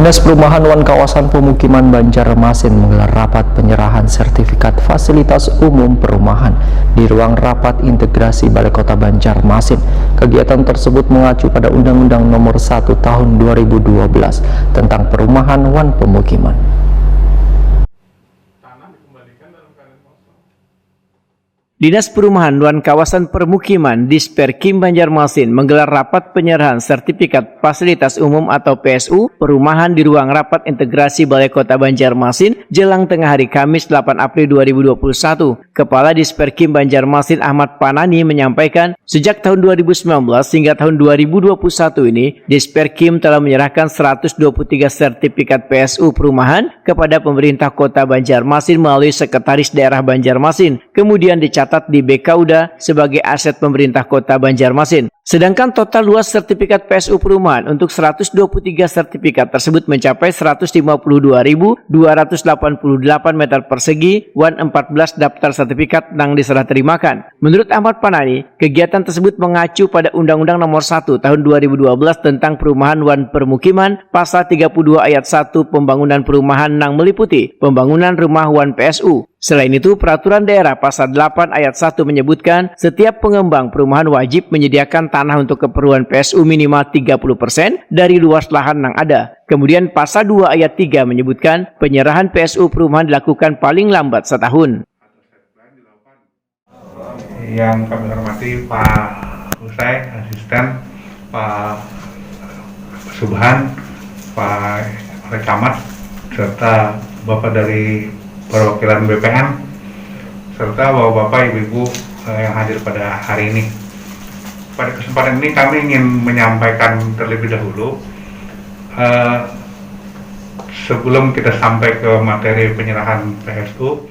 Dinas Perumahan dan Kawasan Pemukiman Banjarmasin menggelar rapat penyerahan sertifikat fasilitas umum perumahan di ruang rapat integrasi Balai Kota Banjarmasin. Kegiatan tersebut mengacu pada Undang-Undang Nomor 1 Tahun 2012 tentang Perumahan dan Pemukiman. Dinas Perumahan dan Kawasan Permukiman Disperkim Banjarmasin menggelar rapat penyerahan sertifikat fasilitas umum atau PSU perumahan di ruang rapat integrasi Balai Kota Banjarmasin jelang tengah hari Kamis 8 April 2021. Kepala Disperkim Banjarmasin Ahmad Panani menyampaikan, sejak tahun 2019 hingga tahun 2021 ini, Disperkim telah menyerahkan 123 sertifikat PSU perumahan kepada pemerintah Kota Banjarmasin melalui Sekretaris Daerah Banjarmasin, kemudian dicatat di BKUDA sebagai aset pemerintah Kota Banjarmasin. Sedangkan total luas sertifikat PSU perumahan untuk 123 sertifikat tersebut mencapai 152.288 meter persegi dan 14 daftar sertifikat yang diserah terimakan. Menurut Ahmad Panani, kegiatan tersebut mengacu pada Undang-Undang Nomor 1 Tahun 2012 tentang Perumahan dan Permukiman, Pasal 32 Ayat 1 Pembangunan Perumahan yang meliputi pembangunan rumah dan PSU. Selain itu, Peraturan Daerah Pasal 8 Ayat 1 menyebutkan setiap pengembang perumahan wajib menyediakan tanah untuk keperluan PSU minimal 30% dari luas lahan yang ada. Kemudian Pasal 2 Ayat 3 menyebutkan penyerahan PSU perumahan dilakukan paling lambat setahun. Yang kami hormati Pak Usai, Asisten, Pak Subhan, Pak Camat, serta Bapak dari perwakilan BPN, serta bapak-bapak, ibu-ibu yang hadir pada hari ini. Pada kesempatan ini kami ingin menyampaikan terlebih dahulu, sebelum kita sampai ke materi penyerahan PSU,